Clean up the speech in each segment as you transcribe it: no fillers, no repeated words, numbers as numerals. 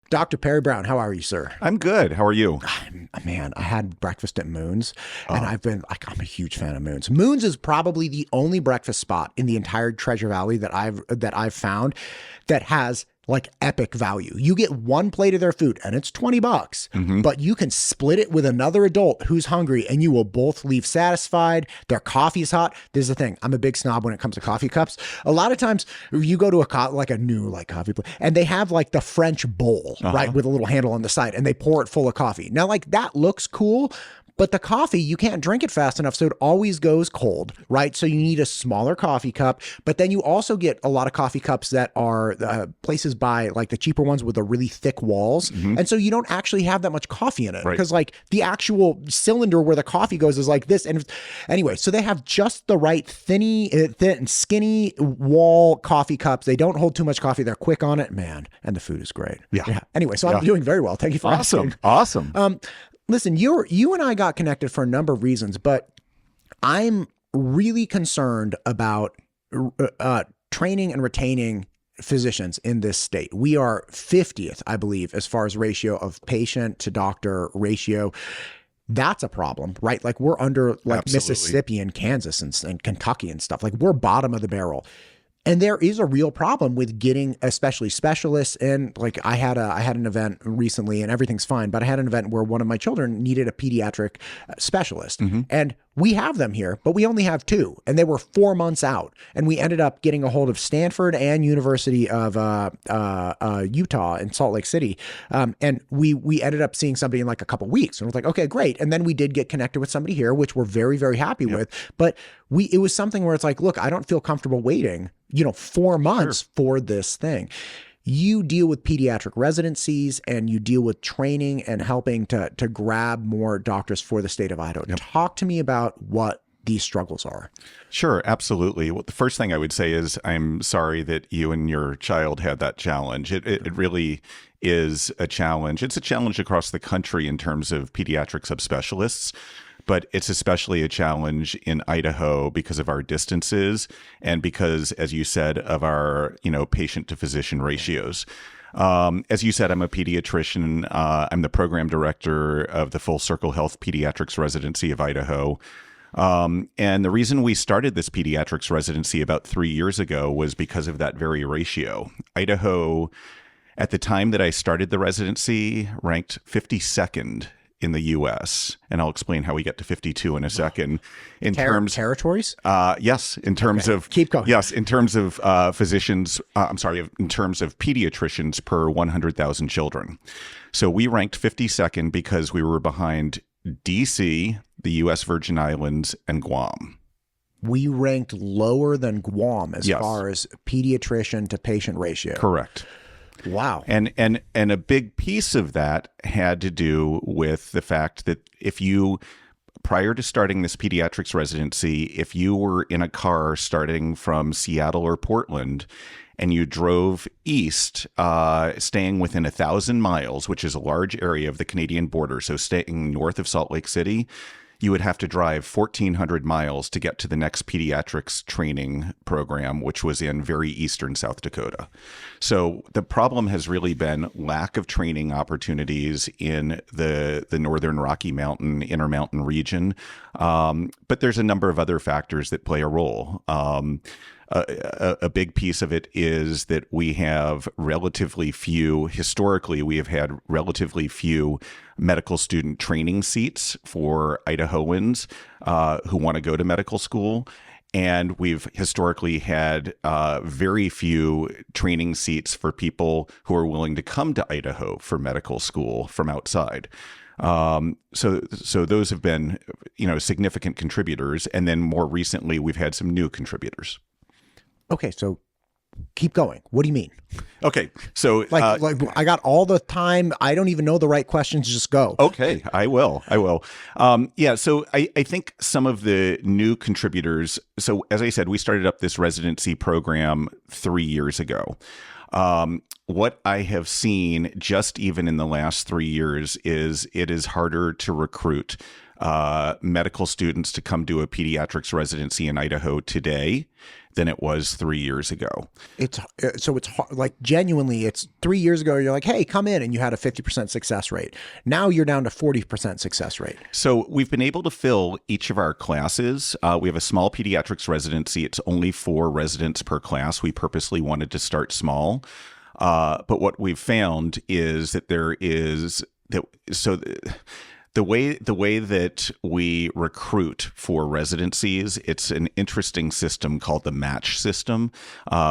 Dr. Perry Brown, how are you, sir? I'm good. How are you? Man, I had breakfast at Moon's, and I'm a huge fan of Moon's. Moon's is probably the only breakfast spot in the entire Treasure Valley that I've found that has like epic value. You get one plate of their food and it's $20, but you can split it with another adult who's hungry and you will both leave satisfied. Their coffee's hot. This is the thing. I'm a big snob when it comes to coffee cups. A lot of times you go to a new coffee place and they have like the French bowl, right? With a little handle on the side and they pour it full of coffee. Now, like that looks cool, but the coffee, you can't drink it fast enough, so it always goes cold, right? So you need a smaller coffee cup, but then you also get a lot of coffee cups that are places buy like the cheaper ones with the really thick walls, and so you don't actually have that much coffee in it because like the actual cylinder where the coffee goes is like this. And anyway, so they have just the right thin and skinny wall coffee cups. They don't hold too much coffee. They're quick on it, man, and the food is great. Yeah. Anyway, so I'm doing very well. Thank you for asking. Awesome. Listen, you and I got connected for a number of reasons, but I'm really concerned about training and retaining physicians in this state. We are 50th, I believe, as far as ratio of patient to doctor ratio. That's a problem, right? Like we're under like Absolutely. Mississippi and Kansas and Kentucky and stuff. Like we're bottom of the barrel. And there is a real problem with getting especially specialists in. Like I had an event recently and everything's fine, but I had an event where one of my children needed a pediatric specialist and we have them here, but we only have two and they were 4 months out. And we ended up getting a hold of Stanford and University of Utah in Salt Lake City. And we ended up seeing somebody in like a couple weeks and we're like, okay, great. And then we did get connected with somebody here, which we're very, very happy with. But it was something where it's like, look, I don't feel comfortable waiting 4 months for this thing. You deal with pediatric residencies and you deal with training and helping to grab more doctors for the state of Idaho. Talk to me about what these struggles are. Sure, absolutely. Well, the first thing I would say is I'm sorry that you and your child had that challenge. It really is a challenge. It's a challenge across the country in terms of pediatric subspecialists. But it's especially a challenge in Idaho because of our distances and because, as you said, of our, patient to physician ratios. As you said, I'm a pediatrician. I'm the program director of the Full Circle Health Pediatrics Residency of Idaho. And the reason we started this pediatrics residency about 3 years ago was because of that very ratio. Idaho, at the time that I started the residency, ranked 52nd in the U.S., and I'll explain how we get to 52 in a second. In terms territories, yes. In terms of keep going. Yes, in terms of physicians. In terms of pediatricians per 100,000 children. So we ranked 52nd because we were behind D.C., the U.S. Virgin Islands, and Guam. We ranked lower than Guam as far as pediatrician to patient ratio. Correct. Wow. And a big piece of that had to do with the fact that prior to starting this pediatrics residency, if you were in a car starting from Seattle or Portland and you drove east, staying within 1,000 miles, which is a large area of the Canadian border, so staying north of Salt Lake City, you would have to drive 1,400 miles to get to the next pediatrics training program, which was in very eastern South Dakota. So the problem has really been lack of training opportunities in the northern Rocky Mountain, Intermountain region. But there's a number of other factors that play a role. A big piece of it is that we have historically, we have had relatively few medical student training seats for Idahoans who want to go to medical school. And we've historically had very few training seats for people who are willing to come to Idaho for medical school from outside. So those have been, significant contributors. And then more recently, we've had some new contributors. Okay, so keep going. What do you mean? Okay, so like I got all the time. I don't even know the right questions. Just go. Okay, I will. So I think some of the new contributors. So as I said, we started up this residency program 3 years ago. What I have seen just even in the last 3 years is it is harder to recruit medical students to come do a pediatrics residency in Idaho today than it was 3 years ago. It's hard, like genuinely, it's 3 years ago, you're like, hey, come in, and you had a 50% success rate. Now you're down to 40% success rate. So we've been able to fill each of our classes. We have a small pediatrics residency. It's only 4 residents per class. We purposely wanted to start small. But what we've found is that the way that we recruit for residencies, it's an interesting system called the match system,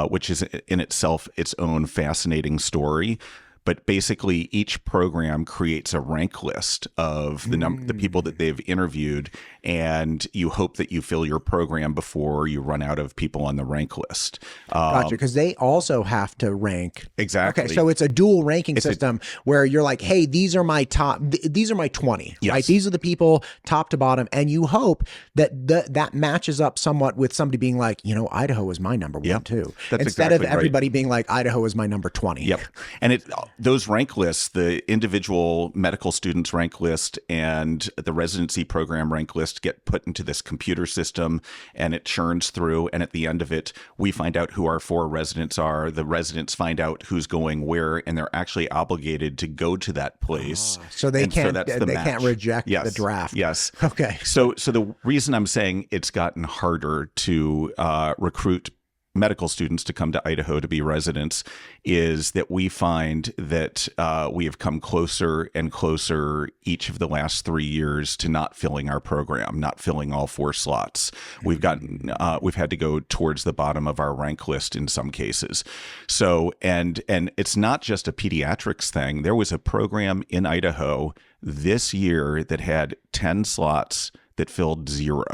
which is in itself its own fascinating story. But basically, each program creates a rank list of the people that they've interviewed, and you hope that you fill your program before you run out of people on the rank list. Gotcha, because they also have to rank. Exactly. Okay, so it's a dual ranking system where you're like, hey, these are my 20, yes. right? These are the people top to bottom, and you hope that that matches up somewhat with somebody being like, Idaho is my number 1 too. That's Instead exactly of everybody being like, Idaho is my number 20. Yep. And those rank lists, the individual medical students rank list and the residency program rank list, get put into this computer system, and it churns through. And at the end of it, we find out who our 4 residents are. The residents find out who's going where, and they're actually obligated to go to that place. So they can't can't reject the draft. Yes. Okay. So the reason I'm saying it's gotten harder to recruit medical students to come to Idaho to be residents is that we find that we have come closer and closer each of the last 3 years to not filling our program, not filling all 4 slots. We've had to go towards the bottom of our rank list in some cases. So, and it's not just a pediatrics thing. There was a program in Idaho this year that had 10 slots that filled 0.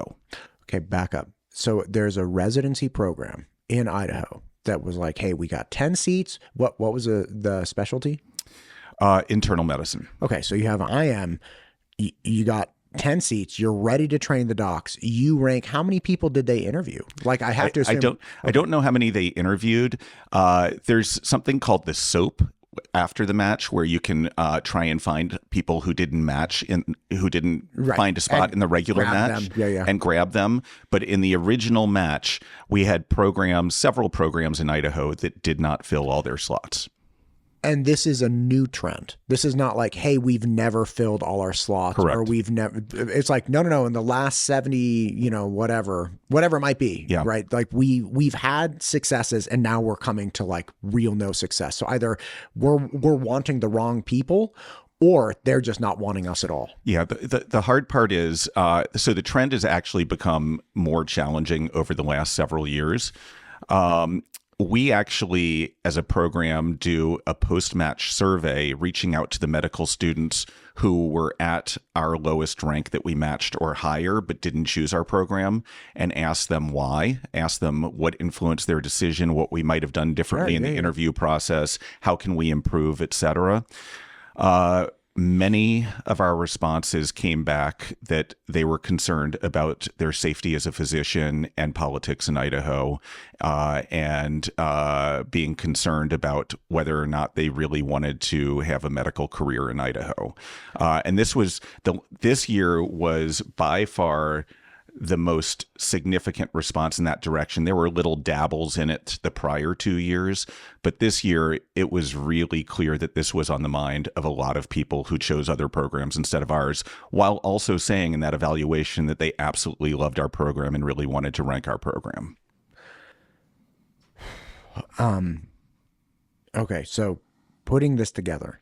Okay, back up. So there's a residency program in Idaho that was like, hey, we got 10 seats. What was the specialty? Internal medicine. Okay, so you have IM, you got 10 seats, you're ready to train the docs. You rank, how many people did they interview? Like, I have to assume. I don't know how many they interviewed. There's something called the SOAP after the match where you can try and find people who didn't match who didn't find a spot in the regular match and grab them. But in the original match, we had several programs in Idaho that did not fill all their slots. And this is a new trend. This is not like, hey, we've never filled all our slots. Correct. Or we've never, it's like, no. In the last 70, whatever it might be, right? Like we've had successes and now we're coming to like real no success. So either we're wanting the wrong people or they're just not wanting us at all. Yeah. The hard part is, so the trend has actually become more challenging over the last several years. We actually, as a program, do a post-match survey reaching out to the medical students who were at our lowest rank that we matched or higher but didn't choose our program, and ask them why, ask them what influenced their decision, what we might have done differently in the interview process, how can we improve, et cetera. Many of our responses came back that they were concerned about their safety as a physician and politics in Idaho, and being concerned about whether or not they really wanted to have a medical career in Idaho. And this year was by far the most significant response in that direction. There were little dabbles in it the prior 2 years, but this year it was really clear that this was on the mind of a lot of people who chose other programs instead of ours, while also saying in that evaluation that they absolutely loved our program and really wanted to rank our program. Okay, so putting this together,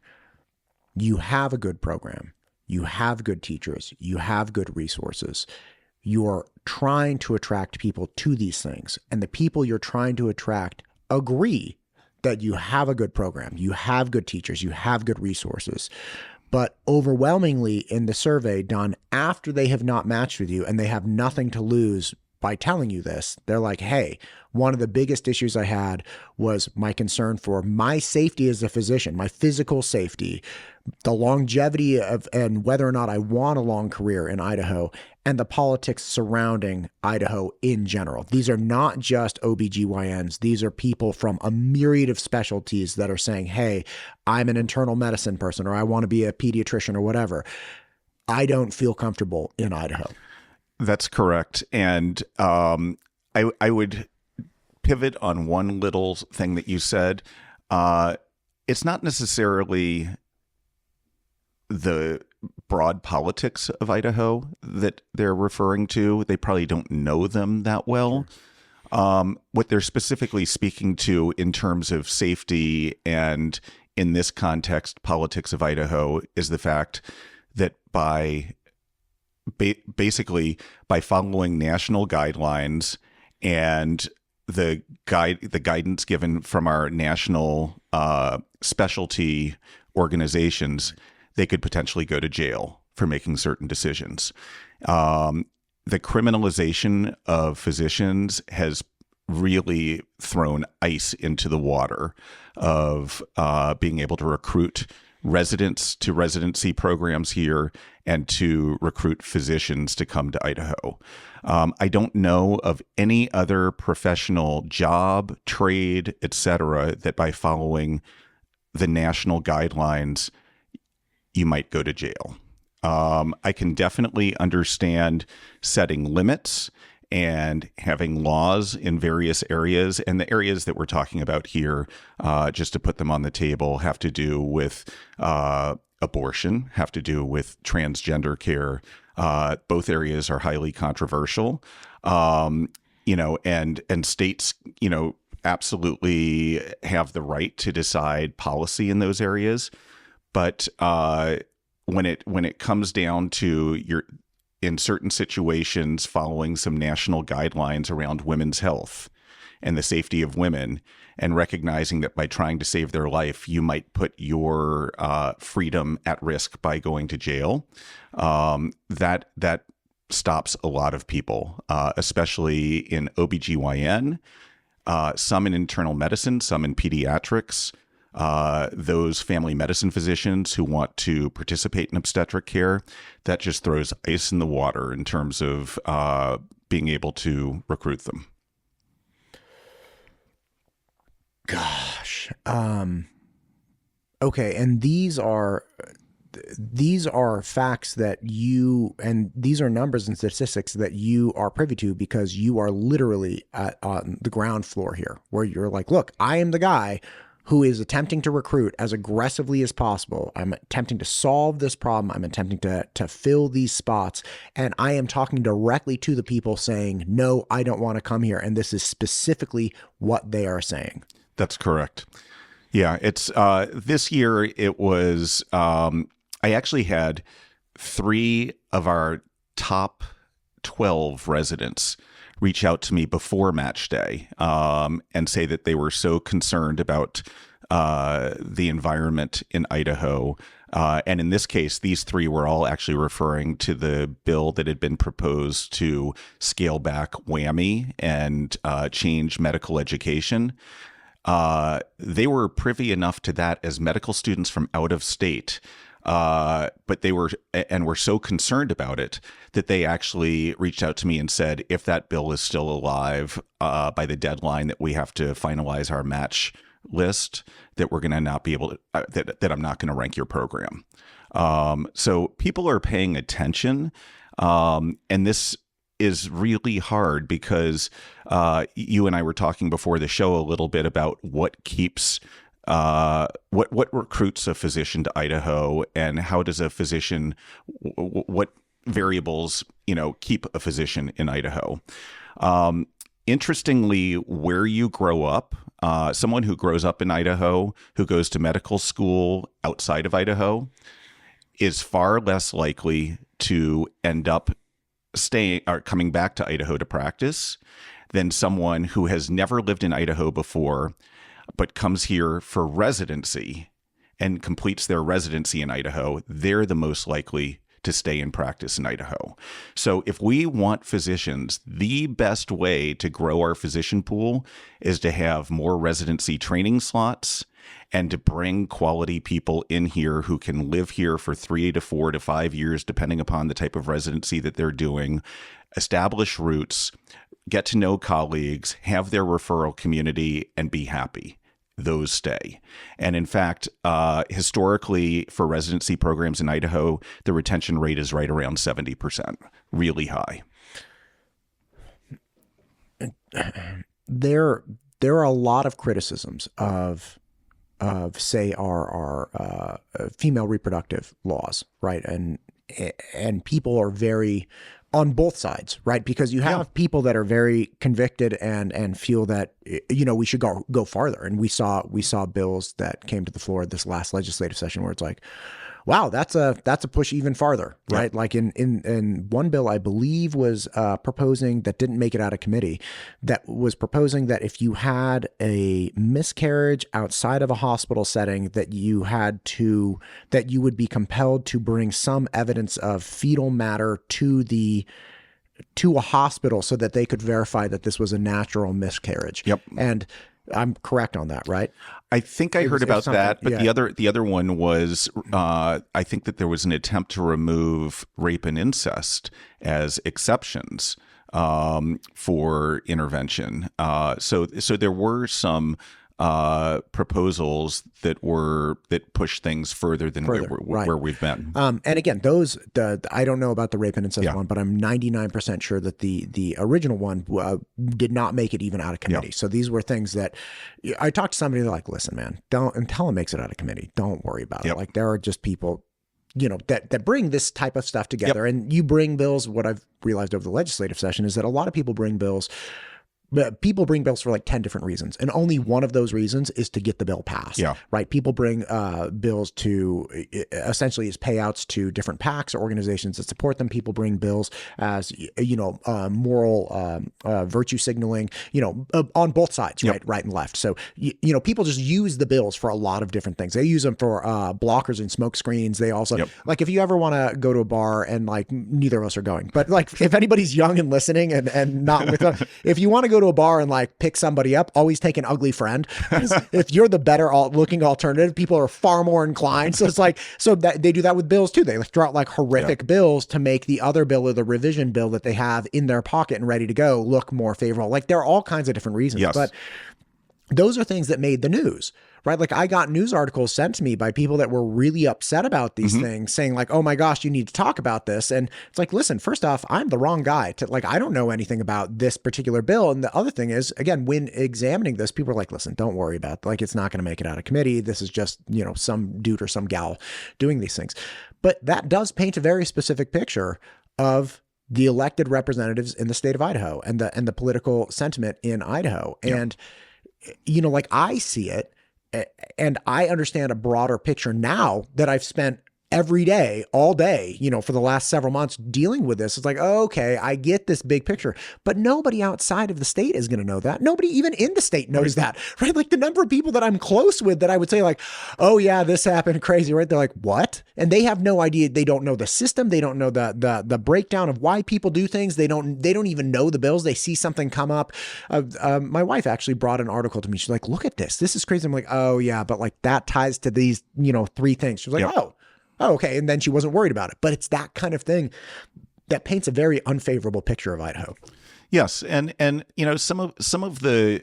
you have a good program, you have good teachers, you have good resources. You're trying to attract people to these things, and the people you're trying to attract agree that you have a good program, you have good teachers, you have good resources. But overwhelmingly in the survey done after they have not matched with you and they have nothing to lose by telling you this, they're like, hey, one of the biggest issues I had was my concern for my safety as a physician, my physical safety, the longevity of and whether or not I want a long career in Idaho, and the politics surrounding Idaho in general. These are not just OBGYNs. These are people from a myriad of specialties that are saying, hey, I'm an internal medicine person, or I want to be a pediatrician or whatever. I don't feel comfortable in Idaho. That's correct. And I would pivot on one little thing that you said. It's not necessarily the broad politics of Idaho that they're referring to. They probably don't know them that well. What they're specifically speaking to in terms of safety and, in this context, politics of Idaho, is the fact that basically by following national guidelines and the guidance given from our national specialty organizations, they could potentially go to jail for making certain decisions. The criminalization of physicians has really thrown ice into the water of being able to recruit residents to residency programs here and to recruit physicians to come to Idaho. I don't know of any other professional job, trade, etc., that by following the national guidelines, you might go to jail. I can definitely understand setting limits and having laws in various areas. And the areas that we're talking about here, just to put them on the table, have to do with abortion, have to do with transgender care. Both areas are highly controversial, and states, absolutely have the right to decide policy in those areas. But when it comes down to in certain situations, following some national guidelines around women's health and the safety of women, and recognizing that by trying to save their life, you might put your freedom at risk by going to jail, that stops a lot of people, especially in OBGYN, some in internal medicine, some in pediatrics. Those family medicine physicians who want to participate in obstetric care, that just throws ice in the water in terms of being able to recruit them. Gosh. Okay. And these are facts that and these are numbers and statistics that you are privy to because you are literally on the ground floor here, where you're like, look, I am the guy who is attempting to recruit as aggressively as possible. I'm attempting to solve this problem. I'm attempting to fill these spots. And I am talking directly to the people saying, no, I don't want to come here. And this is specifically what they are saying. That's correct. Yeah, it's this year it was, I actually had 3 of our top 12 residents reach out to me before match day and say that they were so concerned about the environment in Idaho. And in this case, these 3 were all actually referring to the bill that had been proposed to scale back WWAMI and change medical education. They were privy enough to that as medical students from out of state. But they were so concerned about it that they actually reached out to me and said, if that bill is still alive by the deadline that we have to finalize our match list, that we're going to not be able to, that I'm not going to rank your program. So people are paying attention. And this is really hard because you and I were talking before the show a little bit about what keeps what recruits a physician to Idaho, and how does a physician, what variables, keep a physician in Idaho. Interestingly, where you grow up, someone who grows up in Idaho, who goes to medical school outside of Idaho, is far less likely to end up staying or coming back to Idaho to practice than someone who has never lived in Idaho before, but comes here for residency and completes their residency in Idaho. They're the most likely to stay in practice in Idaho. So if we want physicians, the best way to grow our physician pool is to have more residency training slots and to bring quality people in here who can live here for 3 to 4 to 5 years, depending upon the type of residency that they're doing, establish roots, get to know colleagues, have their referral community, and be happy. those stay. And in fact, historically for residency programs in Idaho, the retention rate is right around 70%, really high. There are a lot of criticisms of say our female reproductive laws, right? And people are very on both sides, right? Because you have people that are very convicted and feel that, you know, we should go farther. And we saw bills that came to the floor this last legislative session where it's like, wow, that's a push even farther, right? Yep. Like in one bill, I believe was proposing, that didn't make it out of committee, that was proposing that if you had a miscarriage outside of a hospital setting, that you would be compelled to bring some evidence of fetal matter to a hospital so that they could verify that this was a natural miscarriage. Yep. And I'm correct on that, right? I think I heard about that, but the other one was I think that there was an attempt to remove rape and incest as exceptions for intervention. So there were some proposals that push things further than where we've been. And again, I don't know about the rape and incest one, but I'm 99% sure that the original one did not make it even out of committee. So these were things that I talked to somebody, they're like, listen, man, until it makes it out of committee, don't worry about it. Like there are just people, you know, that bring this type of stuff together. And you bring bills. What I've realized over the legislative session is that a lot of people bring bills. But people bring bills for like 10 different reasons. And only one of those reasons is to get the bill passed, right? People bring bills to essentially as payouts to different PACs or organizations that support them. People bring bills as, you know, moral virtue signaling, you know, on both sides, right and left. So, you know, people just use the bills for a lot of different things. They use them for blockers and smoke screens. They also, like if you ever want to go to a bar, and like neither of us are going, but like if anybody's young and listening and not with us, if you want to go to a bar and like pick somebody up, always take an ugly friend. If you're the better looking alternative, people are far more inclined. So it's like, so that they do that with bills too. They throw out like horrific bills to make the other bill or the revision bill that they have in their pocket and ready to go look more favorable. Like there are all kinds of different reasons, but those are things that made the news, right? Like I got news articles sent to me by people that were really upset about these things, saying like, oh my gosh, you need to talk about this. And it's like, listen, first off, I'm the wrong guy to like, I don't know anything about this particular bill. And the other thing is, again, when examining this, people are like, listen, don't worry about it. Like, it's not going to make it out of committee. This is just, you know, some dude or some gal doing these things. But that does paint a very specific picture of the elected representatives in the state of Idaho and the political sentiment in Idaho. And, you know, like I see it, and I understand a broader picture now that I've spent every day, all day, you know, for the last several months dealing with this. It's like, oh, okay, I get this big picture, but nobody outside of the state is going to know that. Nobody even in the state knows that, right? Like the number of people that I'm close with that I would say like, oh yeah, this happened, crazy, right? They're like, what? And they have no idea. They don't know the system. They don't know the breakdown of why people do things. They don't even know the bills. They see something come up. My wife actually brought an article to me. She's like, look at this. This is crazy. I'm like, oh yeah, but like that ties to these, you know, three things. She was like, oh, okay. And then she wasn't worried about it. But it's that kind of thing that paints a very unfavorable picture of Idaho. Yes. And you know, some of the,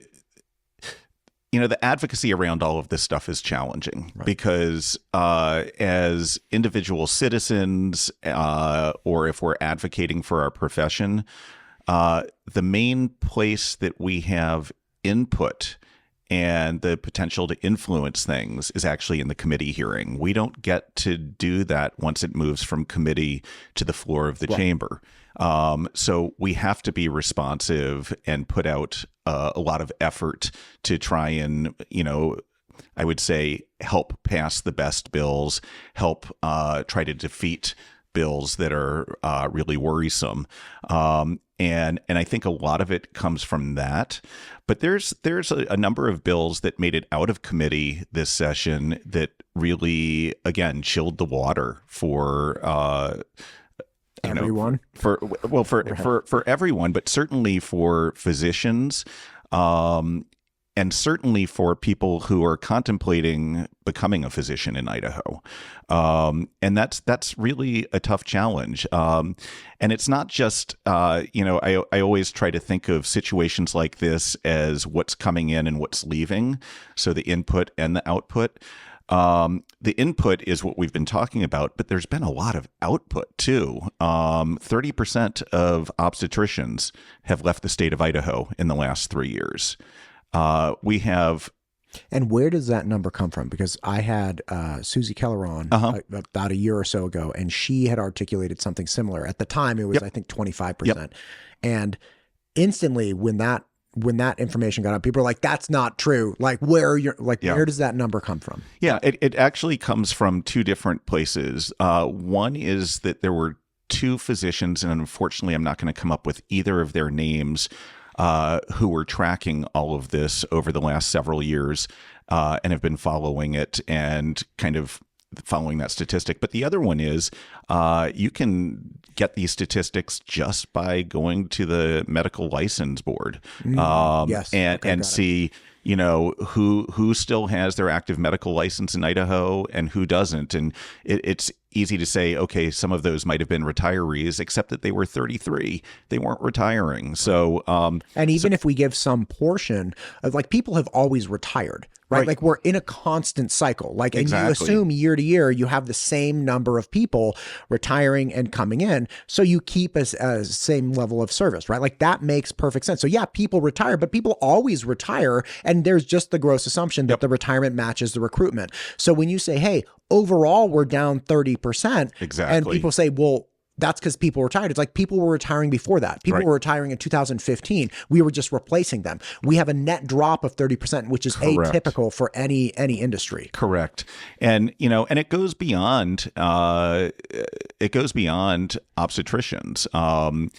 you know, the advocacy around all of this stuff is challenging because as individual citizens or if we're advocating for our profession, the main place that we have input and the potential to influence things is actually in the committee hearing. We don't get to do that once it moves from committee to the floor of the chamber. So we have to be responsive and put out a lot of effort to try and, you know, I would say help pass the best bills, help try to defeat bills that are really worrisome. And I think a lot of it comes from that. But there's a number of bills that made it out of committee this session that really, again, chilled the water for everyone. For everyone, but certainly for physicians. and certainly for people who are contemplating becoming a physician in Idaho. And that's really a tough challenge. And it's not just, I always try to think of situations like this as what's coming in and what's leaving. So the input and the output. The input is what we've been talking about, but there's been a lot of output too. 30% of obstetricians have left the state of Idaho in the last 3 years. We have. And where does that number come from? Because I had Susie Keller on about a year or so ago, and she had articulated something similar. At the time, it was, I think, 25%. And instantly, when that information got out, people were like, that's not true. Like, where does that number come from? Yeah, it actually comes from two different places. One is that there were two physicians, and unfortunately, I'm not going to come up with either of their names, who were tracking all of this over the last several years and have been following it and kind of following that statistic. But the other one is you can get these statistics just by going to the medical license board and see, who still has their active medical license in Idaho and who doesn't. And it's easy to say, okay, some of those might have been retirees, except that they were 33. They weren't retiring. So, and even if we give some portion of, like, people have always retired, right? Like, we're in a constant cycle. Like, and you assume year to year, you have the same number of people retiring and coming in. So you keep a same level of service, right? Like, that makes perfect sense. So yeah, people retire, but people always retire. And there's just the gross assumption that the retirement matches the recruitment. So when you say, hey, overall, we're down 30%. Exactly. And people say, well, that's because people retired. It's like people were retiring before that. People were retiring in 2015. We were just replacing them. We have a net drop of 30%, which is atypical for any industry. Correct. And, and it goes beyond, obstetricians.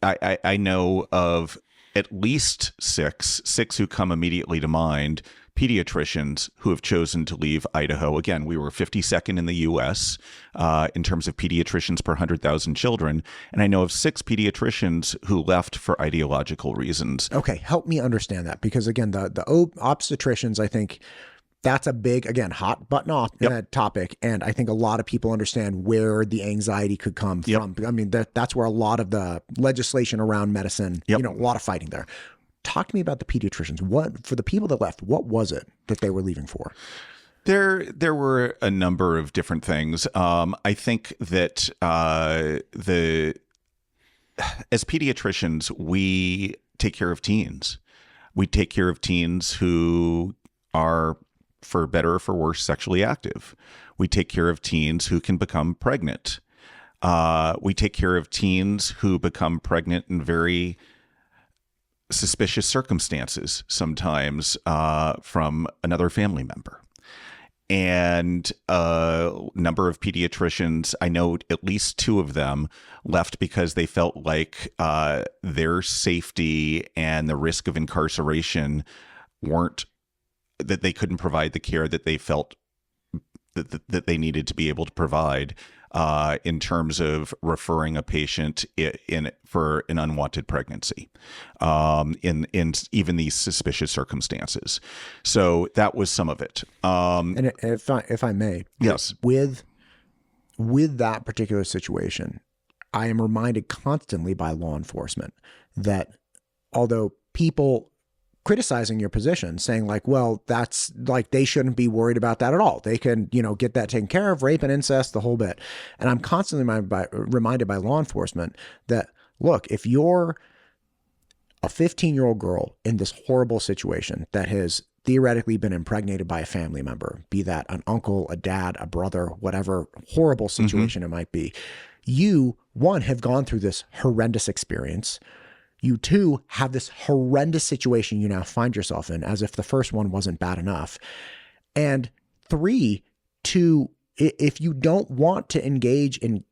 I know of at least six who come immediately to mind, pediatricians who have chosen to leave Idaho. Again, we were 52nd in the U.S. In terms of pediatricians per 100,000 children. And I know of 6 pediatricians who left for ideological reasons. Okay, help me understand that. Because again, the obstetricians, I think that's a big, again, hot button off topic. And I think a lot of people understand where the anxiety could come from. I mean, that's where a lot of the legislation around medicine, a lot of fighting there. Talk to me about the pediatricians. What, for the people that left, what was it that they were leaving for? There were a number of different things. I think that as pediatricians, we take care of teens. We take care of teens who are, for better or for worse, sexually active. We take care of teens who can become pregnant. We take care of teens who become pregnant in very suspicious circumstances, sometimes from another family member. And a number of pediatricians, I know at least 2 of them, left because they felt like their safety and the risk of incarceration that they couldn't provide the care that they felt that they needed to be able to provide in terms of referring a patient for an unwanted pregnancy in even these suspicious circumstances. So that was some of it. And if I may, yes, with that particular situation, I am reminded constantly by law enforcement that although people criticizing your position, saying like, well, that's like, they shouldn't be worried about that at all. They can, get that taken care of, rape and incest, the whole bit. And I'm constantly reminded by law enforcement that, look, if you're a 15-year-old girl in this horrible situation that has theoretically been impregnated by a family member, be that an uncle, a dad, a brother, whatever horrible situation it might be, you, one, have gone through this horrendous experience. You, 2, have this horrendous situation you now find yourself in, as if the first one wasn't bad enough. And 3, if you don't want to engage in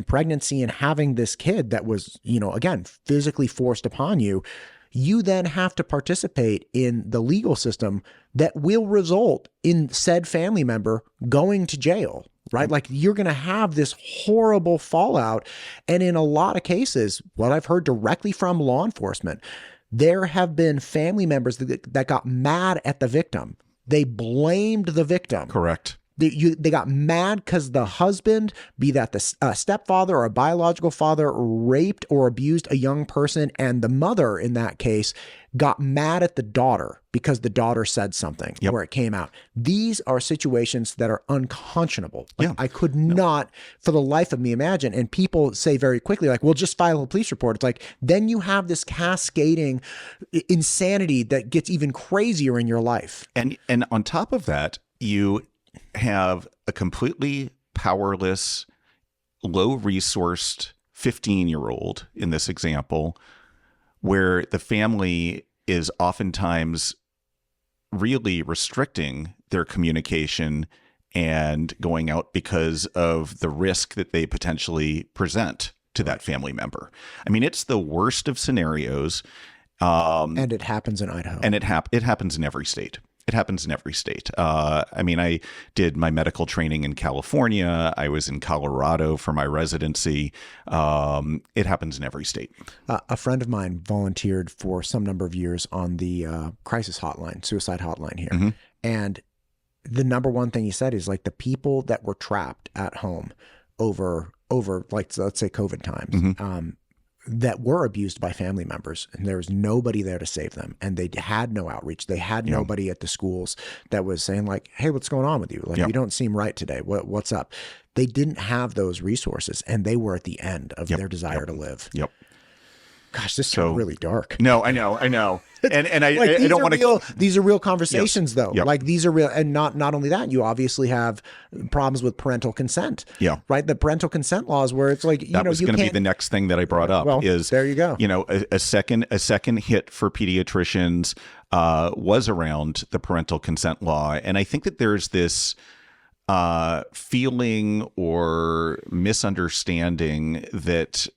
pregnancy and having this kid that was, again, physically forced upon you, you then have to participate in the legal system that will result in said family member going to jail. Right? Like, you're going to have this horrible fallout. And in a lot of cases, what I've heard directly from law enforcement, There have been family members that got mad at the victim. They blamed the victim. Correct. They got mad because the husband, be that the stepfather or a biological father, raped or abused a young person, and the mother in that case got mad at the daughter because the daughter said something where it came out. These are situations that are unconscionable. Like, I could not for the life of me imagine. And people say very quickly, like, well, just file a police report. It's like, then you have this cascading insanity that gets even crazier in your life. And on top of that, you have a completely powerless, low-resourced 15-year-old in this example, where the family is oftentimes really restricting their communication and going out because of the risk that they potentially present to that family member. I mean, it's the worst of scenarios. And it happens in Idaho. And it happens in every state. It happens in every state. I mean, I did my medical training in California. I was in Colorado for my residency. It happens in every state. A friend of mine volunteered for some number of years on the crisis hotline, suicide hotline here. Mm-hmm. And the number one thing he said is, like, the people that were trapped at home over like, let's say COVID times, mm-hmm. That were abused by family members, and there was nobody there to save them, and they had no outreach. They had nobody at the schools that was saying, like, hey, what's going on with you? Like, you don't seem right today. What's up? They didn't have those resources, and they were at the end of their desire to live. Yep. Gosh, this is really dark. No, I know. And I, like, I don't want to. These are real conversations, though. Yep. Like, these are real, and not only that, you obviously have problems with parental consent. Yeah. Right. The parental consent laws, where it's like, that was going to be the next thing that I brought up. Well, is there you go. A second hit for pediatricians was around the parental consent law, and I think that there's this feeling or misunderstanding that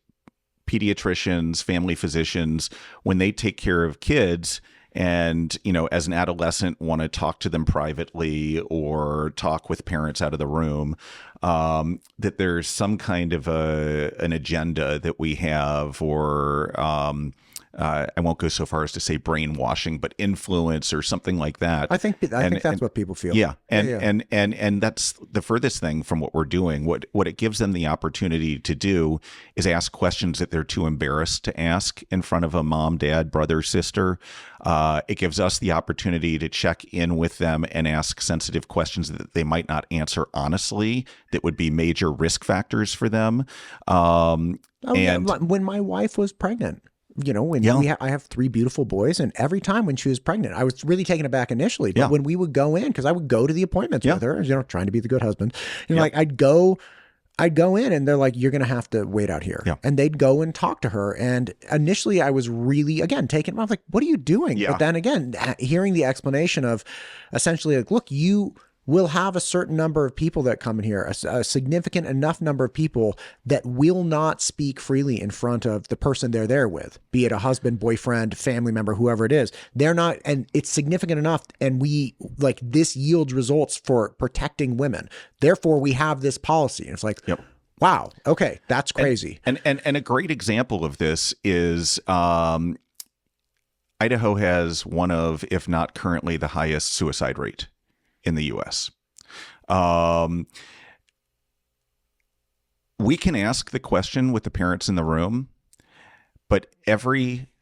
pediatricians, family physicians, when they take care of kids and, as an adolescent, want to talk to them privately or talk with parents out of the room, that there's some kind of an agenda that we have, or I won't go so far as to say brainwashing, but influence or something like that. I think that's what people feel. Yeah. And that's the furthest thing from what we're doing. What it gives them the opportunity to do is ask questions that they're too embarrassed to ask in front of a mom, dad, brother, sister. It gives us the opportunity to check in with them and ask sensitive questions that they might not answer honestly, that would be major risk factors for them. When my wife was pregnant, I have 3 beautiful boys, and every time when she was pregnant, I was really taken aback initially. But when we would go in, because I would go to the appointments with her, trying to be the good husband, like I'd go in, and they're like, you're going to have to wait out here. Yeah. And they'd go and talk to her. And initially I was really, again, taken. I was like, what are you doing? Yeah. But then again, hearing the explanation of essentially, like, look, you will have a certain number of people that come in here, a significant enough number of people that will not speak freely in front of the person they're there with, be it a husband, boyfriend, family member, whoever it is. They're not, and it's significant enough, and this yields results for protecting women. Therefore, we have this policy. And it's like, wow, okay, that's crazy. And a great example of this is Idaho has one of, if not currently, the highest suicide rate in the U.S. We can ask the question with the parents in the room, but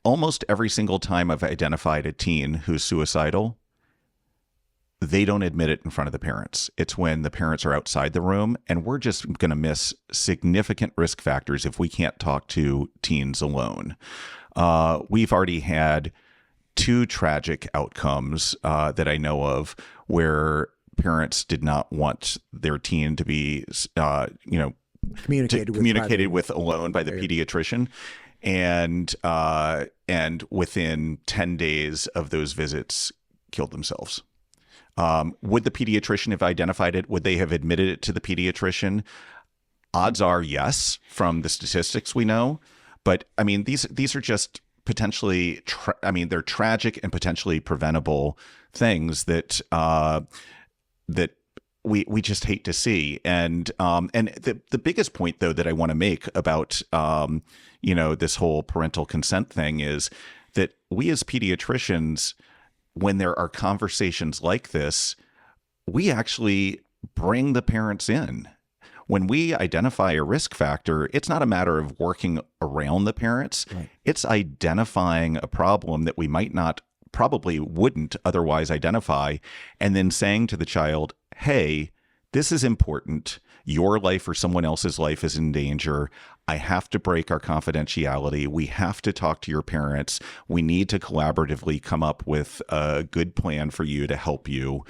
almost every single time I've identified a teen who's suicidal, they don't admit it in front of the parents. It's when the parents are outside the room, and we're just going to miss significant risk factors if we can't talk to teens alone. We've already had 2 tragic outcomes that I know of where parents did not want their teen to be, communicated with alone by the pediatrician, and within 10 days of those visits, killed themselves. Would the pediatrician have identified it? Would they have admitted it to the pediatrician? Odds are yes, from the statistics we know. But I mean, these are just potentially, they're tragic and potentially preventable things that we just hate to see. And the biggest point, though, that I want to make about this whole parental consent thing is that we as pediatricians, when there are conversations like this, we actually bring the parents in. When we identify a risk factor, it's not a matter of working around the parents. Right. It's identifying a problem that we might not, probably wouldn't otherwise identify, and then saying to the child, hey, this is important. Your life or someone else's life is in danger. I have to break our confidentiality. We have to talk to your parents. We need to collaboratively come up with a good plan for you to help you.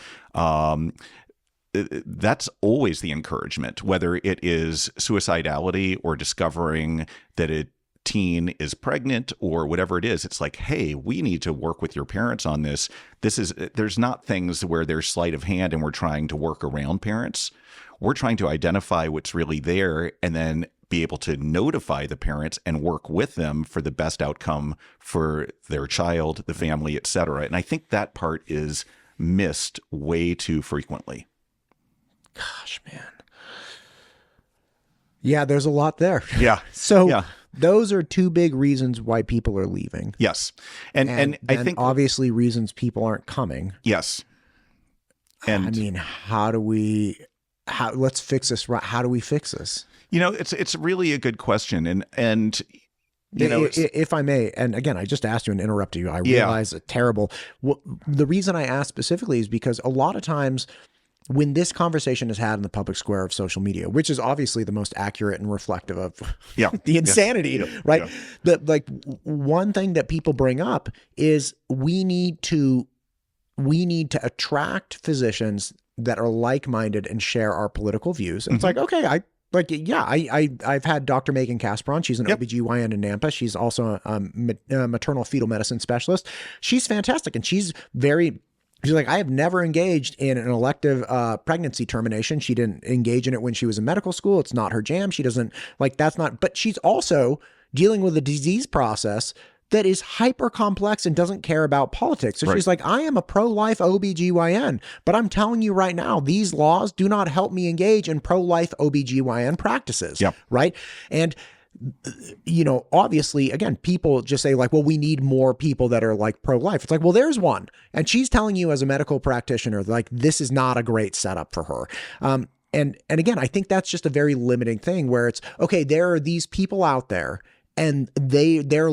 That's always the encouragement, whether it is suicidality or discovering that a teen is pregnant or whatever it is. It's like, hey, we need to work with your parents on this. There's not things where there's sleight of hand and we're trying to work around parents. We're trying to identify what's really there and then be able to notify the parents and work with them for the best outcome for their child, the family, et cetera. And I think that part is missed way too frequently. Gosh, man. Yeah, there's a lot there. Yeah. So those are two big reasons why people are leaving. Yes. And I think obviously reasons people aren't coming. Yes. And I mean, let's fix this. How do we fix this? It's really a good question. And if I may, and again, I just asked you and interrupted you. I realize it's terrible. The reason I asked specifically is because a lot of times when this conversation is had in the public square of social media, which is obviously the most accurate and reflective of the insanity, right? But one thing that people bring up is we need to attract physicians that are like-minded and share our political views. And it's like, okay, I've had Dr. Megan Casper on. She's an OBGYN in Nampa. She's also a maternal fetal medicine specialist. She's fantastic. And she's like, I have never engaged in an elective pregnancy termination. She didn't engage in it when she was in medical school. It's not her jam. She doesn't but she's also dealing with a disease process that is hyper complex and doesn't care about politics. So she's like, I am a pro-life OBGYN, but I'm telling you right now, these laws do not help me engage in pro-life OBGYN practices. Right. And obviously, again, people just say like, well, we need more people that are like pro-life. It's like, well, there's one. And she's telling you as a medical practitioner, like, this is not a great setup for her. And again, I think that's just a very limiting thing where it's, okay, there are these people out there and they're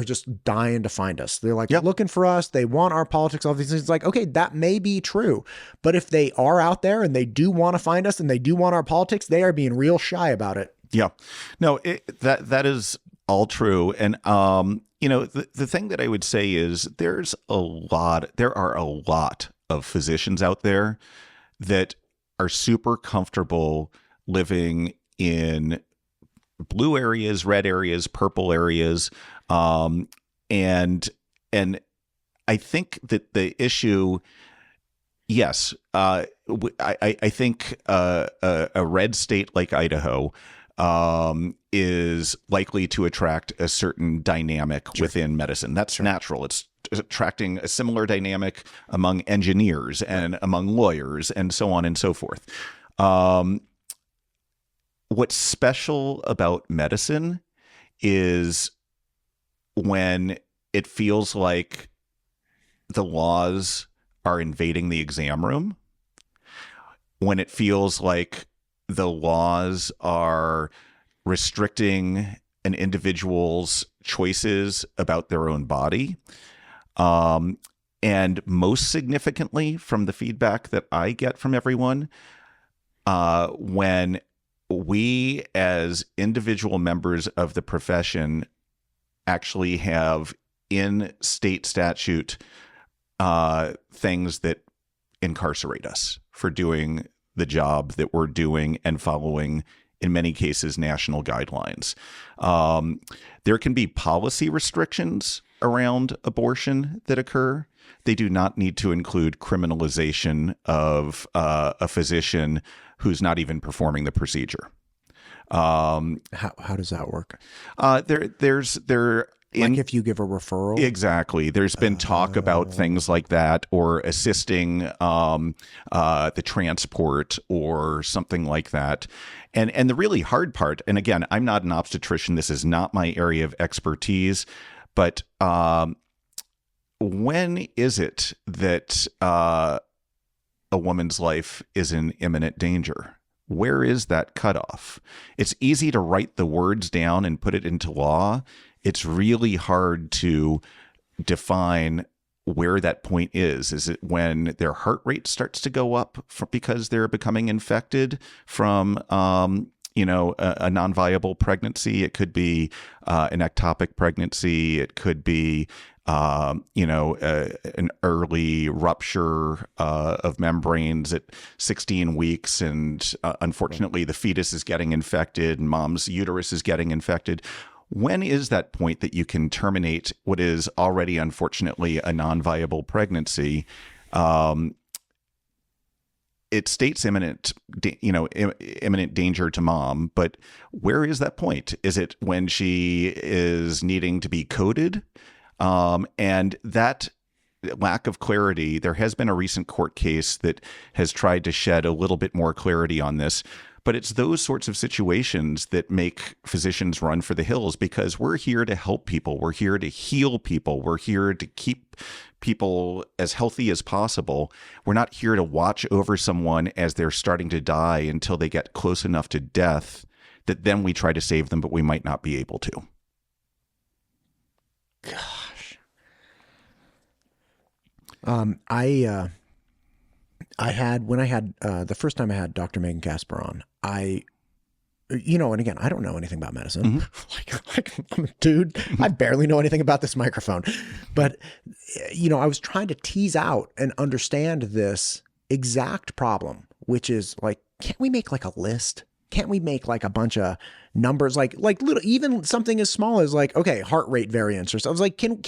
just dying to find us. They're like looking for us. They want our politics, all these things. It's like, okay, that may be true. But if they are out there and they do want to find us and they do want our politics, they are being real shy about it. Yeah, no, that is all true. And, the thing that I would say is there are a lot of physicians out there that are super comfortable living in blue areas, red areas, purple areas. And I think that the issue, yes, I think a red state like Idaho is likely to attract a certain dynamic within medicine. That's natural. It's attracting a similar dynamic among engineers and among lawyers and so on and so forth. What's special about medicine is when it feels like the laws are invading the exam room, when it feels like the laws are restricting an individual's choices about their own body. And most significantly, from the feedback that I get from everyone, when we as individual members of the profession actually have in state statute things that incarcerate us for doing the job that we're doing and following, in many cases, national guidelines. There can be policy restrictions around abortion that occur. They do not need to include criminalization of a physician who's not even performing the procedure. How does that work? If you give a referral? Exactly. There's been talk about things like that, or assisting the transport or something like that. And the really hard part, and again, I'm not an obstetrician. This is not my area of expertise, but when is it that a woman's life is in imminent danger? Where is that cutoff? It's easy to write the words down and put it into law. It's really hard to define where that point is. Is it when their heart rate starts to go up because they're becoming infected from, a non-viable pregnancy? It could be an ectopic pregnancy. It could be, an early rupture of membranes at 16 weeks. And unfortunately, the fetus is getting infected and mom's uterus is getting infected. When is that point that you can terminate what is already, unfortunately, a non-viable pregnancy? It states imminent danger to mom, but where is that point? Is it when she is needing to be coded? And that lack of clarity, there has been a recent court case that has tried to shed a little bit more clarity on this. But it's those sorts of situations that make physicians run for the hills, because we're here to help people. We're here to heal people. We're here to keep people as healthy as possible. We're not here to watch over someone as they're starting to die until they get close enough to death that then we try to save them, but we might not be able to. Gosh. The first time I had Dr. Megan Casper on, and again, I don't know anything about medicine. Mm-hmm. I'm a dude, I barely know anything about this microphone, but I was trying to tease out and understand this exact problem, which is like, can't we make like a list? Can't we make like a bunch of numbers, like little, even something as small as like, okay, heart rate variance or something. I was like, can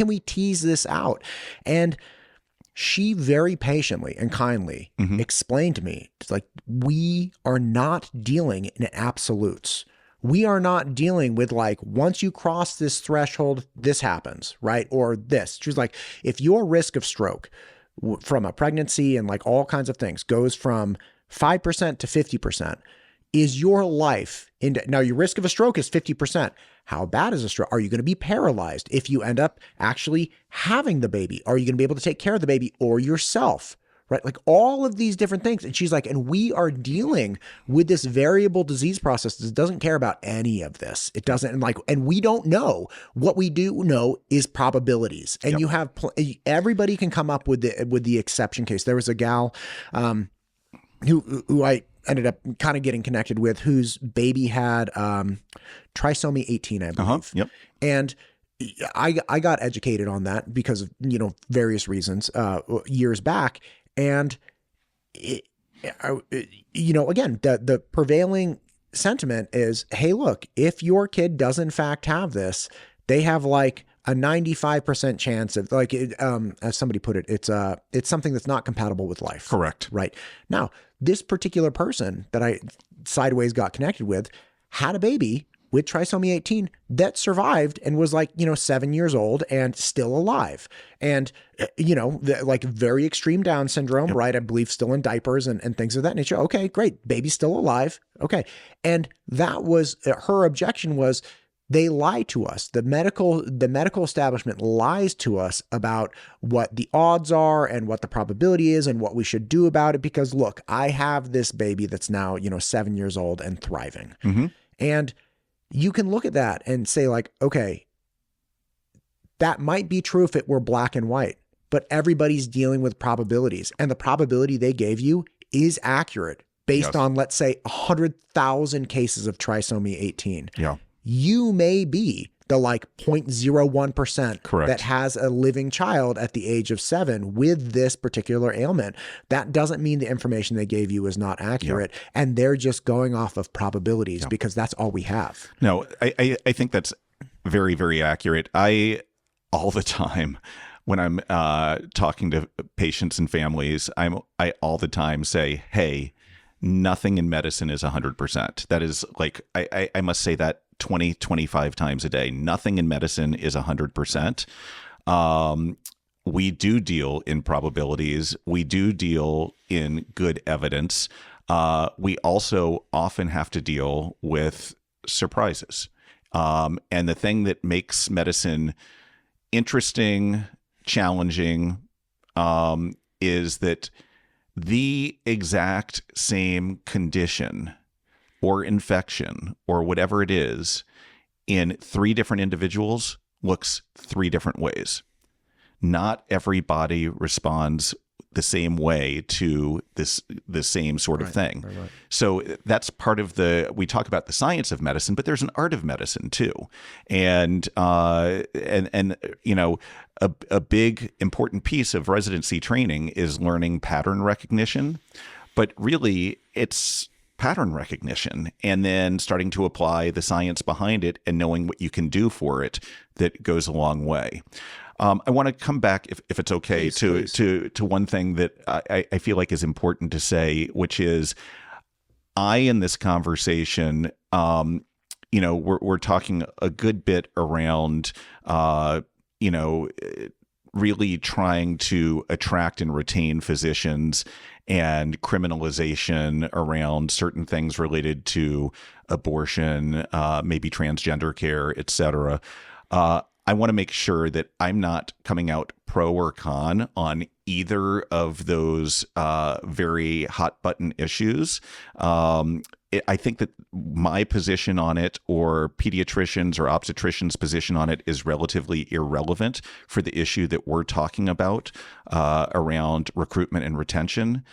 we tease this out? And she very patiently and kindly explained to me, it's like, we are not dealing in absolutes. We are not dealing with like, once you cross this threshold, this happens, right? Or this. She's like, if your risk of stroke from a pregnancy and like all kinds of things goes from 5% to 50%, is your life now your risk of a stroke is 50%. How bad is a stroke? Are you going to be paralyzed if you end up actually having the baby? Are you going to be able to take care of the baby or yourself? Right? Like all of these different things. And she's like, and we are dealing with this variable disease process that doesn't care about any of this. It doesn't, and we don't know. What we do know is probabilities. And you have, everybody can come up with the exception case. There was a gal, who I ended up kind of getting connected with, whose baby had trisomy 18, I believe. Yep. And I got educated on that because of, various reasons years back. And, again, the prevailing sentiment is, hey, look, if your kid does in fact have this, they have like a 95% chance of, like, as somebody put it, it's something that's not compatible with life. Correct. Right. Now, this particular person that I sideways got connected with had a baby with trisomy 18 that survived and was like, 7 years old and still alive. And, like very extreme Down syndrome, right? I believe still in diapers and things of that nature. Okay, great. Baby's still alive. Okay. And that was, her objection was, they lie to us. The medical establishment lies to us about what the odds are and what the probability is and what we should do about it. Because look, I have this baby that's now, 7 years old and thriving. Mm-hmm. And you can look at that and say like, okay, that might be true if it were black and white, but everybody's dealing with probabilities, and the probability they gave you is accurate based on, let's say, 100,000 cases of trisomy 18. Yeah. You may be the like 0.01% Correct. that has a living child at the age of 7 with this particular ailment. That doesn't mean the information they gave you is not accurate. Yep. And they're just going off of probabilities because that's all we have. No, I think that's very, very accurate. All the time when I'm talking to patients and families, I all the time say, hey, nothing in medicine is 100%. That is like, I must say that 20, 25 times a day. Nothing in medicine is 100%. We do deal in probabilities. We do deal in good evidence. We also often have to deal with surprises. And the thing that makes medicine interesting, challenging is that the exact same condition or infection or whatever it is in 3 different individuals looks 3 different ways. Not everybody responds the same way to the same sort of thing. Right. So that's part of we talk about the science of medicine, but there's an art of medicine too. And you know, a big important piece of residency training is learning pattern recognition, but really it's pattern recognition and then starting to apply the science behind it and knowing what you can do for it that goes a long way. I want to come back, if it's okay, please. To one thing that I feel like is important to say, which is in this conversation, you know, we're talking a good bit around, you know, really trying to attract and retain physicians and criminalization around certain things related to abortion, maybe transgender care, et cetera. I want to make sure that I'm not coming out pro or con on either of those very hot button issues. I think that my position on it or pediatricians or obstetricians' position on it is relatively irrelevant for the issue that we're talking about around recruitment and retention.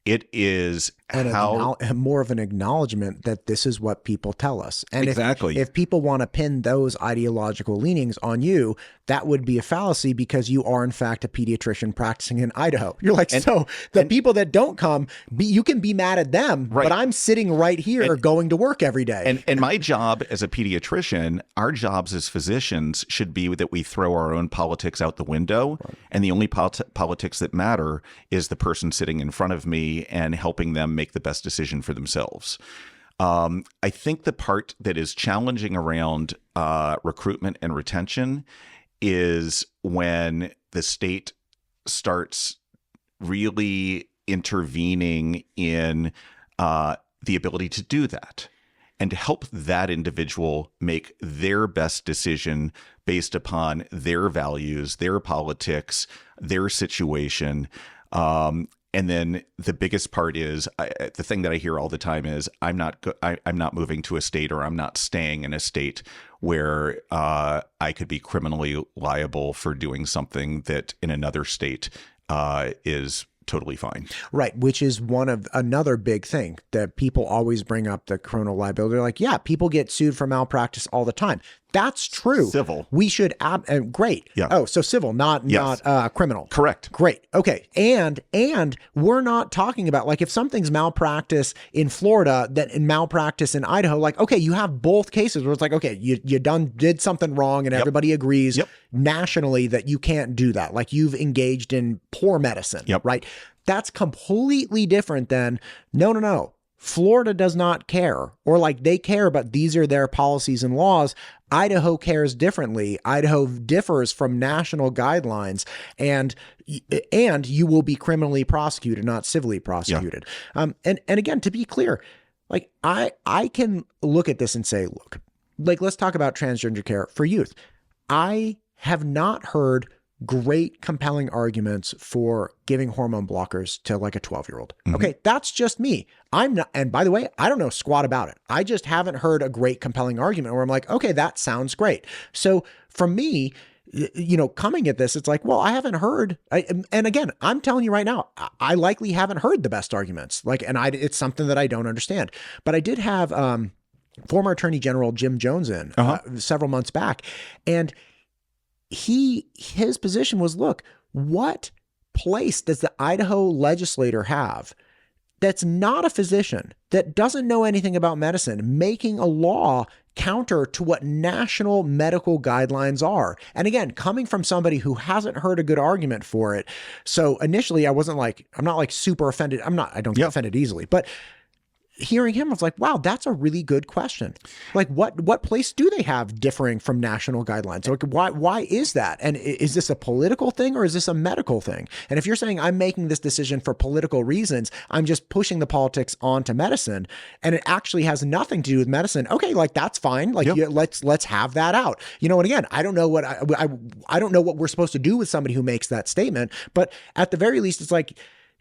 It is more of an acknowledgement that this is what people tell us. And exactly. If people want to pin those ideological leanings on you, that would be a fallacy because you are in fact a pediatrician practicing in Idaho. You're like, so the people that don't come, you can be mad at them, right. But I'm sitting right here going to work every day. And my job as a pediatrician, our jobs as physicians should be that we throw our own politics out the window. Right. And the only politics that matter is the person sitting in front of me and helping them make the best decision for themselves. I think the part that is challenging around recruitment and retention is when the state starts really intervening in the ability to do that and to help that individual make their best decision based upon their values, their politics, their situation. And then the biggest part is the thing that I hear all the time is I'm not moving to a state or I'm not staying in a state where I could be criminally liable for doing something that in another state is totally fine. Right, which is another big thing that people always bring up, the criminal liability. They're like, yeah, people get sued for malpractice all the time. That's true. Civil. We should great. Yeah. Oh, so civil, not criminal. Correct. Great. Okay. And we're not talking about like if something's malpractice in Florida that in malpractice in Idaho, like, okay, you have both cases where it's like, okay, you did something wrong and everybody agrees nationally that you can't do that. Like you've engaged in poor medicine, right? That's completely different than no. Florida does not care, or like they care, but these are their policies and laws. Idaho cares differently. Idaho differs from national guidelines, and you will be criminally prosecuted, not civilly prosecuted. And again, to be clear, like I can look at this and say, look, like let's talk about transgender care for youth. I have not heard great, compelling arguments for giving hormone blockers to like a 12-year-old. Mm-hmm. Okay, that's just me. I'm not, and by the way, I don't know squat about it. I just haven't heard a great, compelling argument where I'm like, okay, that sounds great. So for me, you know, coming at this, it's like, well, I haven't heard, and again, I'm telling you right now, I likely haven't heard the best arguments. Like, and it's something that I don't understand. But I did have former Attorney General Jim Jones in several months back, and his position was, look, what place does the Idaho legislator have that's not a physician, that doesn't know anything about medicine, making a law counter to what national medical guidelines are? And again, coming from somebody who hasn't heard a good argument for it. So initially I'm not like super offended. I don't get offended easily, but hearing him, I was like, wow, that's a really good question. Like, what place do they have differing from national guidelines? Like, why is that? And is this a political thing or is this a medical thing? And if you're saying I'm making this decision for political reasons, I'm just pushing the politics onto medicine, and it actually has nothing to do with medicine. Okay, like that's fine. Like, let's have that out. You know, and again, I don't know what I don't know what we're supposed to do with somebody who makes that statement, but at the very least, it's like,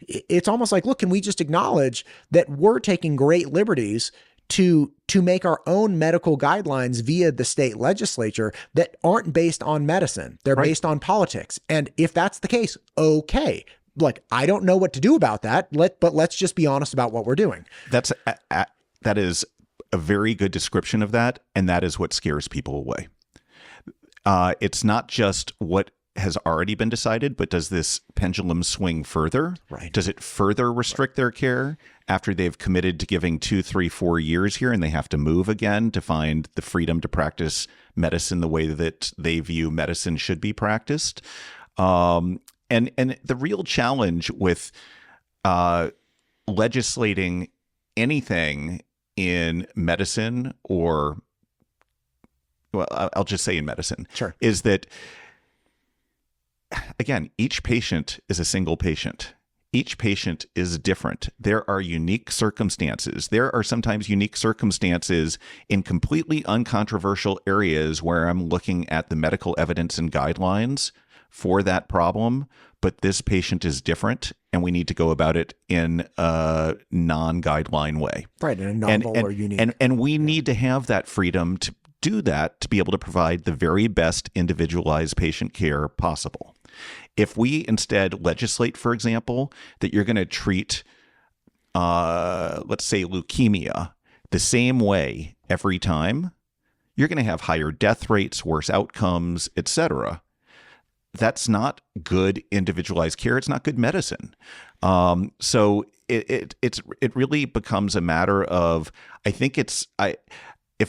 it's almost like, look, can we just acknowledge that we're taking great liberties to make our own medical guidelines via the state legislature that aren't based on medicine. They're based on politics. And if that's the case, okay. Like, I don't know what to do about that, but let's just be honest about what we're doing. That is a very good description of that, and that is what scares people away. It's not just what has already been decided, but does this pendulum swing further? Right. Does it further restrict their care after they've committed to giving 2, 3, 4 years here, and they have to move again to find the freedom to practice medicine the way that they view medicine should be practiced? And the real challenge with legislating anything in medicine, or, well, I'll just say in medicine, sure, is that, again, each patient is a single patient. Each patient is different. There are unique circumstances. There are sometimes unique circumstances in completely uncontroversial areas where I'm looking at the medical evidence and guidelines for that problem, but this patient is different, and we need to go about it in a non-guideline way. Right, in a novel or unique. And we need to have that freedom to do that, to be able to provide the very best individualized patient care possible. If we instead legislate, for example, that you're going to treat, let's say, leukemia the same way every time, you're going to have higher death rates, worse outcomes, etc. That's not good individualized care. It's not good medicine. So it really becomes a matter of, I think if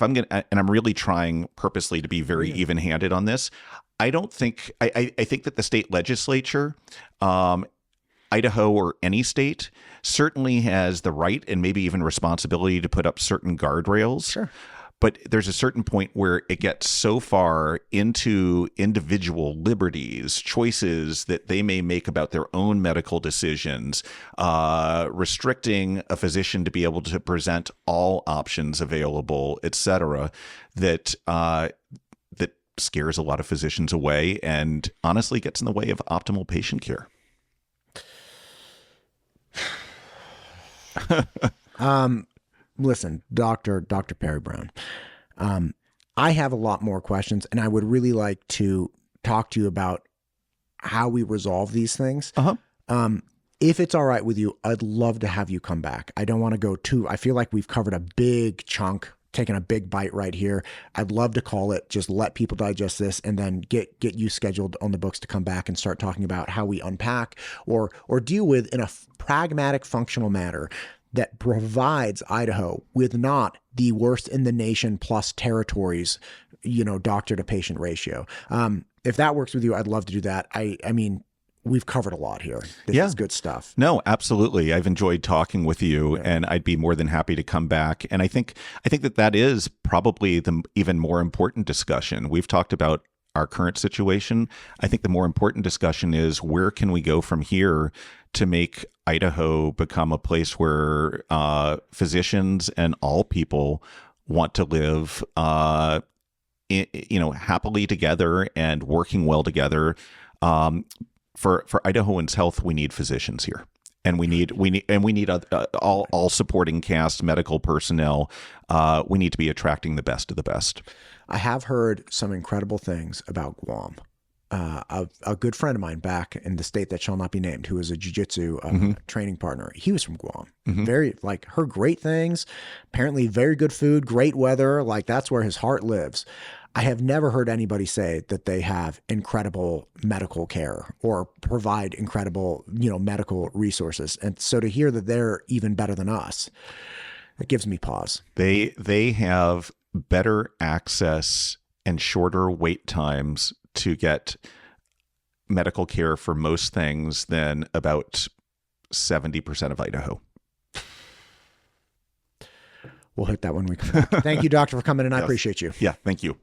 I'm going to, and I'm really trying purposely to be very even-handed on this, I think that the state legislature, Idaho or any state, certainly has the right and maybe even responsibility to put up certain guardrails. Sure. But there's a certain point where it gets so far into individual liberties, choices that they may make about their own medical decisions, restricting a physician to be able to present all options available, et cetera, that scares a lot of physicians away and honestly gets in the way of optimal patient care. Listen, Dr. Perry Brown, I have a lot more questions, and I would really like to talk to you about how we resolve these things. If it's all right with you, I'd love to have you come back. I don't want to go I feel like we've covered a big chunk, taking a big bite right here. I'd love to call it, just let people digest this, and then get you scheduled on the books to come back and start talking about how we unpack or deal with in a pragmatic, functional manner that provides Idaho with not the worst in the nation plus territories, doctor to patient ratio. If that works with you, I'd love to do that. I mean, we've covered a lot here. This is good stuff. No, absolutely. I've enjoyed talking with you, and I'd be more than happy to come back. And I think that is probably the even more important discussion. We've talked about our current situation. I think the more important discussion is, where can we go from here to make Idaho become a place where physicians and all people want to live, happily together and working well together. For Idahoans' health, we need physicians here, and we need all supporting cast, medical personnel. We need to be attracting the best of the best. I have heard some incredible things about Guam. A good friend of mine back in the state that shall not be named, who is a jiu-jitsu training partner, he was from Guam. Very, heard great things. Apparently, very good food, great weather. That's where his heart lives. I have never heard anybody say that they have incredible medical care or provide incredible, medical resources. And so to hear that they're even better than us, it gives me pause. They have better access and shorter wait times to get medical care for most things than about 70% of Idaho. We'll hit that when we come back. Thank you, doctor, for coming in. I appreciate you. Yeah, thank you.